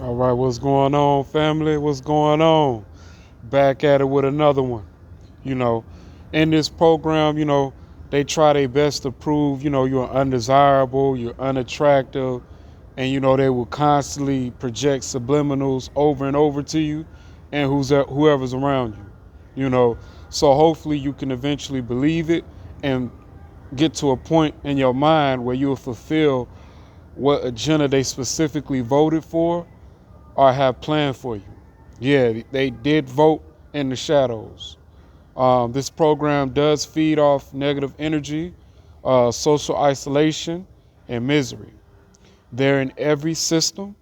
All right, what's going on, family? What's going on? Back at it with another one. You know, in this program, they try their best to prove, you're undesirable, you're unattractive, and they will constantly project subliminals over and over to you and whoever's around you. You know, so hopefully you can eventually believe it and get to a point in your mind where you'll fulfill what agenda they specifically voted for or have planned for you. Yeah, they did vote in the shadows. This program does feed off negative energy, social isolation, and misery. They're in every system,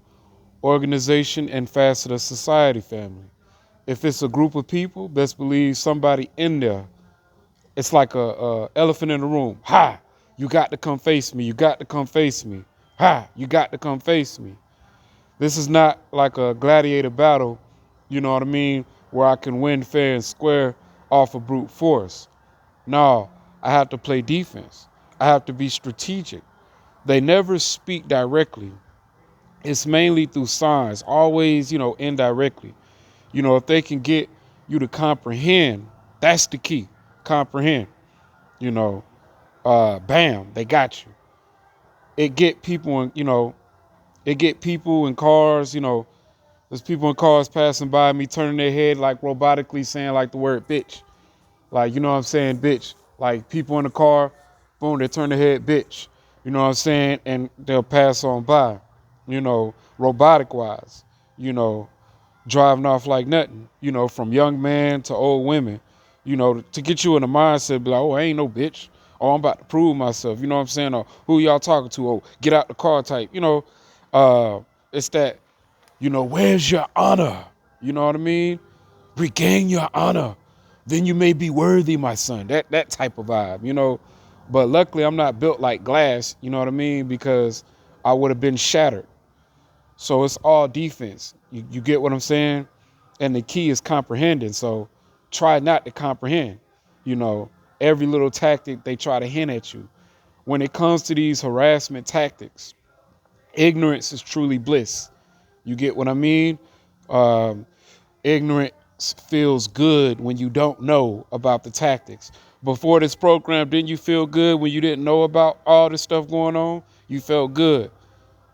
organization, and facet of society, family. If it's a group of people, best believe somebody in there. It's like a elephant in the room. Ha! You got to come face me. You got to come face me. Ha! You got to come face me. This is not like a gladiator battle, you know what I mean, where I can win fair and square off of brute force. No, I have to play defense. I have to be strategic. They never speak directly. It's mainly through signs, always, indirectly. If they can get you to comprehend, that's the key. Comprehend, you know, bam, they got you. It get people in, it get people in cars, there's people in cars passing by me, turning their head like robotically saying like the word bitch. Like, you know what I'm saying, bitch. Like people in the car, boom, they turn their head, bitch. You know what I'm saying? And they'll pass on by, robotic wise, you know, driving off like nothing, from young man to old women, to get you in the mindset, be like, oh, I ain't no bitch. Oh, I'm about to prove myself. You know what I'm saying? Or who y'all talking to? Oh, get out the car type. It's that where's your honor? You know what I mean? Regain your honor. Then you may be worthy, my son. That type of vibe. But luckily I'm not built like glass, you know what I mean? Because I would have been shattered. So it's all defense. You get what I'm saying? And the key is comprehending. So try not to comprehend, you know, every little tactic they try to hint at you. When it comes to these harassment tactics, ignorance is truly bliss. You get what I mean? Um, Ignorance feels good when you don't know about the tactics. Before this program, didn't you feel good when you didn't know about all this stuff going on? You felt good.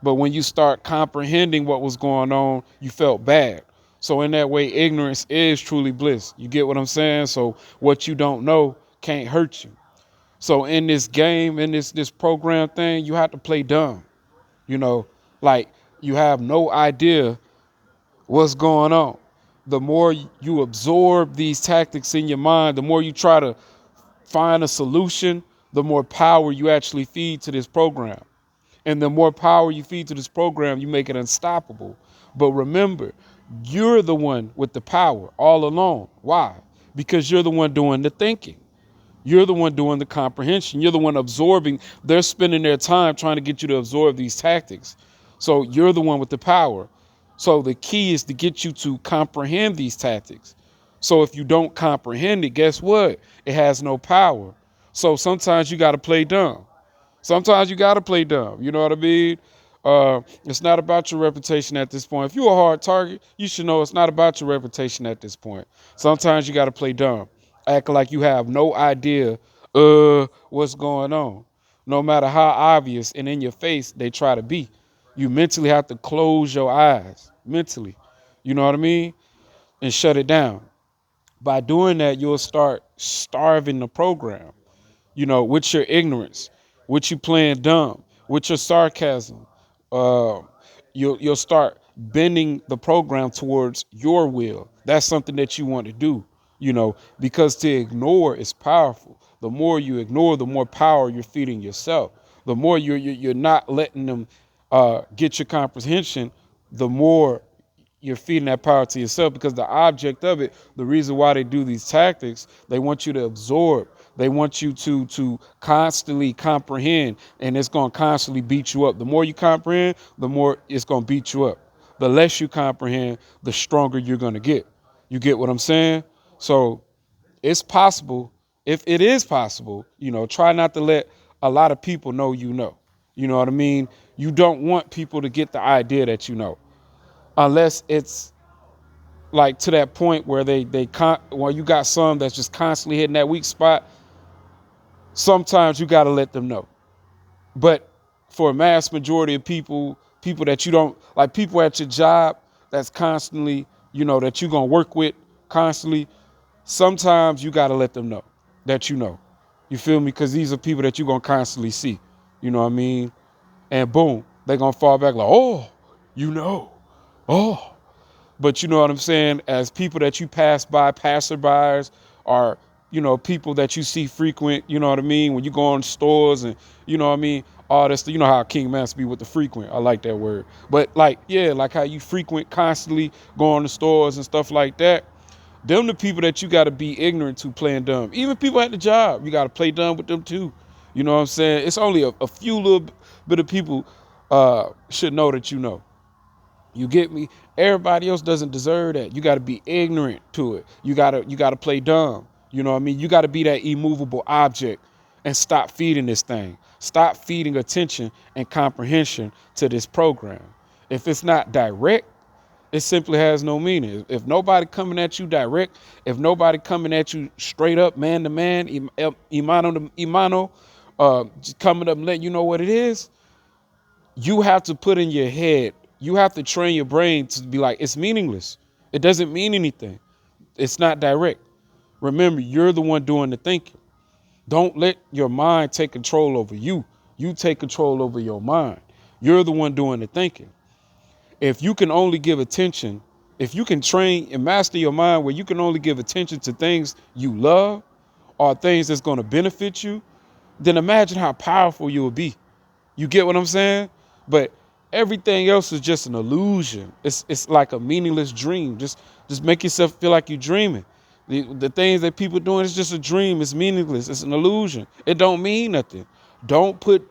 But when you start comprehending what was going on, you felt bad. So in that way, ignorance is truly bliss. You get what I'm saying? So what you don't know can't hurt you. So in this game, in this program thing, you have to play dumb. You know, like you have no idea what's going on. The more you absorb these tactics in your mind, the more you try to find a solution, the more power you actually feed to this program. And the more power you feed to this program, you make it unstoppable. But remember, you're the one with the power all along. Why? Because you're the one doing the thinking. You're the one doing the comprehension. You're the one absorbing. They're spending their time trying to get you to absorb these tactics. So you're the one with the power. So the key is to get you to comprehend these tactics. So if you don't comprehend it, guess what? It has no power. So sometimes you got to play dumb. Sometimes you got to play dumb. You know what I mean? It's not about your reputation at this point. If you're a hard target, you should know it's not about your reputation at this point. Sometimes you got to play dumb, act like you have no idea what's going on. No matter how obvious and in your face they try to be, you mentally have to close your eyes mentally. You know what I mean? And shut it down. By doing that, you'll start starving the program, with your ignorance, with you playing dumb, with your sarcasm. Uh, you'll start bending the program towards your will. That's something that you want to do, because to ignore is powerful. The more you ignore, the more power you're feeding yourself. The more you're not letting them get your comprehension, the more you're feeding that power to yourself, because the object of it, the reason why they do these tactics, they want you to absorb. They want you to constantly comprehend, and it's going to constantly beat you up. The more you comprehend, the more it's going to beat you up. The less you comprehend, the stronger you're going to get. You get what I'm saying? So it's possible. If it is possible, try not to let a lot of people know you know. You know what I mean? You don't want people to get the idea that you know. unless it's like to that point where well, you got some that's just constantly hitting that weak spot. Sometimes you got to let them know. But for a mass majority of people that you don't like, people at your job that's constantly, that you're going to work with constantly, sometimes you got to let them know that you feel me? Because these are people that you're going to constantly see, you know what I mean? And boom, they're going to fall back like, oh, oh. But you know what I'm saying? As people that you pass by, passerbys, or, people that you see frequent, you know what I mean? When you go in stores and, you know what I mean? All this, you know how King Master be with the frequent. I like that word. But like, yeah, like how you frequent constantly going to stores and stuff like that. Them the people that you got to be ignorant to playing dumb. Even people at the job, you got to play dumb with them too. You know what I'm saying? It's only a few little bit of people should know that you know. You get me? Everybody else doesn't deserve that. You got to be ignorant to it. You gotta play dumb. You know what I mean? You got to be that immovable object and stop feeding this thing. Stop feeding attention and comprehension to this program. If it's not direct, it simply has no meaning. If nobody coming at you direct, if nobody coming at you straight up, man to man, imano to imano, just coming up and letting you know what it is, you have to put in your head, you have to train your brain to be like, it's meaningless. It doesn't mean anything. It's not direct. Remember, you're the one doing the thinking. Don't let your mind take control over you. You take control over your mind. You're the one doing the thinking. If you can only give attention, if you can train and master your mind where you can only give attention to things you love or things that's going to benefit you, then imagine how powerful you will be. You get what I'm saying? But everything else is just an illusion. It's like a meaningless dream. Just make yourself feel like you're dreaming. The things that people doing is just a dream. It's meaningless. It's an illusion. It don't mean nothing. Don't put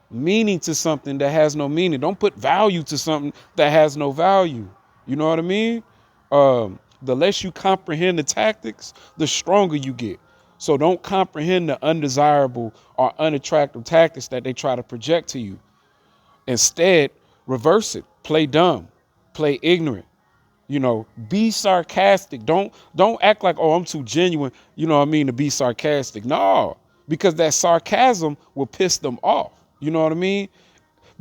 meaning to something that has no meaning. Don't put value to something that has no value. You know what I mean? The less you comprehend the tactics, the stronger you get. So don't comprehend the undesirable or unattractive tactics that they try to project to you. Instead, reverse it. Play dumb. Play ignorant. Be sarcastic. Don't act like, oh, I'm too genuine, you know what I mean, to be sarcastic. No, because that sarcasm will piss them off. You know what I mean?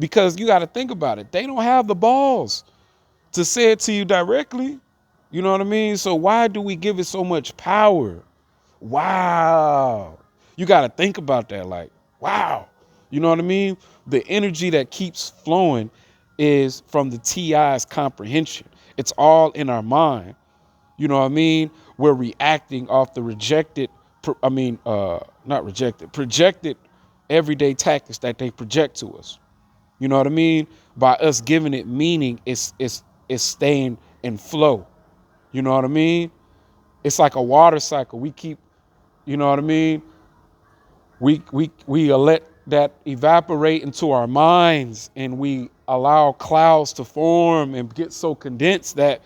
Because you got to think about it. They don't have the balls to say it to you directly. You know what I mean? So why do we give it so much power? Wow. You got to think about that. Like, wow. You know what I mean? The energy that keeps flowing is from the TI's comprehension. It's all in our mind. You know what I mean? We're reacting off the projected everyday tactics that they project to us. You know what I mean? By us giving it meaning, it's staying in flow. You know what I mean? It's like a water cycle. We keep, you know what I mean? We let that evaporate into our minds, and we allow clouds to form and get so condensed that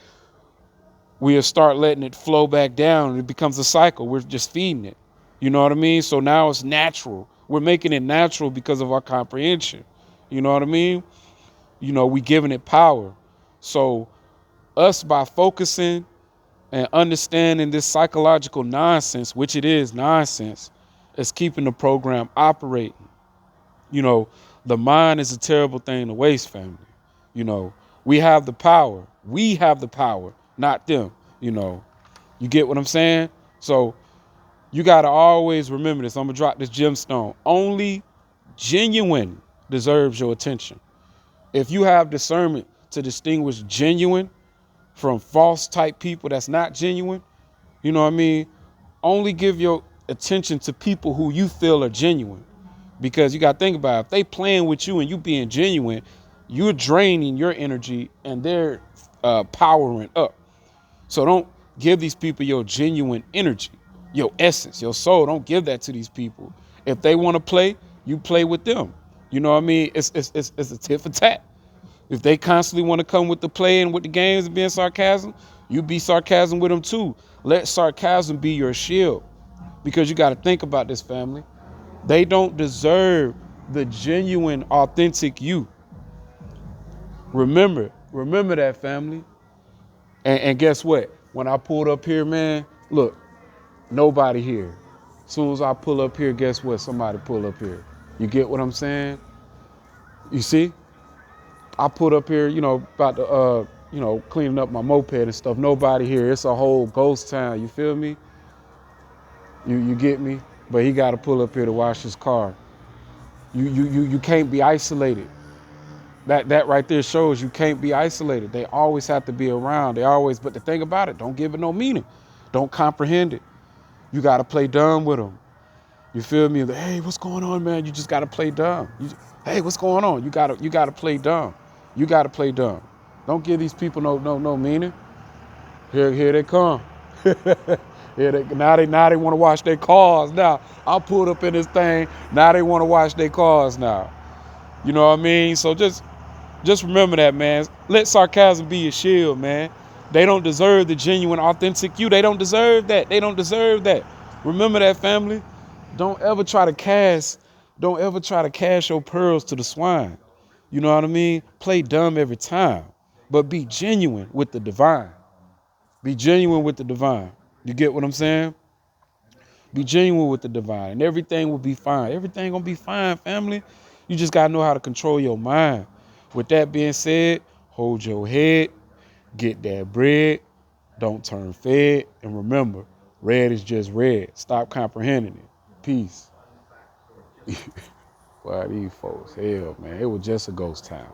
we'll start letting it flow back down. It becomes a cycle. We're just feeding it. You know what I mean? So now it's natural. We're making it natural because of our comprehension. You know what I mean? We giving it power. So us, by focusing and understanding this psychological nonsense, which it is nonsense, is keeping the program operating. The mind is a terrible thing to waste, family. We have the power. We have the power, not them. You get what I'm saying? So you got to always remember this. I'm going to drop this gemstone. Only genuine deserves your attention. If you have discernment to distinguish genuine from false type people that's not genuine, you know what I mean? Only give your attention to people who you feel are genuine. Because you got to think about it. If they playing with you and you being genuine, you're draining your energy and they're powering up. So don't give these people your genuine energy, your essence, your soul. Don't give that to these people. If they want to play, you play with them. You know what I mean? It's a tit for tat. If they constantly want to come with the play and with the games and being sarcasm, you be sarcasm with them too. Let sarcasm be your shield. Because you got to think about this, family. They don't deserve the genuine, authentic you. Remember, Remember that, family. And guess what? When I pulled up here, man, look, nobody here. As soon as I pull up here, guess what? Somebody pull up here. You get what I'm saying? You see? I pulled up here, about to, cleaning up my moped and stuff. Nobody here. It's a whole ghost town. You feel me? You get me? But he got to pull up here to wash his car. You can't be isolated. That right there shows you can't be isolated. They always have to be around. But the thing about it, don't give it no meaning. Don't comprehend it. You got to play dumb with them. You feel me? Hey, what's going on, man? You just got to play dumb. Hey, what's going on? You got to play dumb. You got to play dumb. Don't give these people no meaning. Here they come. Now they want to wash their cars. Now I pulled up in this thing. Now they want to wash their cars now. You know what I mean? So just remember that, man. Let sarcasm be your shield, man. They don't deserve the genuine, authentic you. They don't deserve that. They don't deserve that. Remember that, family. Don't ever try to cast your pearls to the swine. You know what I mean? Play dumb every time, but be genuine with the divine. Be genuine with the divine. You get what I'm saying? Be genuine with the divine, and everything will be fine. Everything gonna be fine, family. You just gotta know how to control your mind. With that being said, hold your head, get that bread, don't turn fed, and remember, red is just red. Stop comprehending it. Peace. Boy, these folks, hell, man, it was just a ghost town.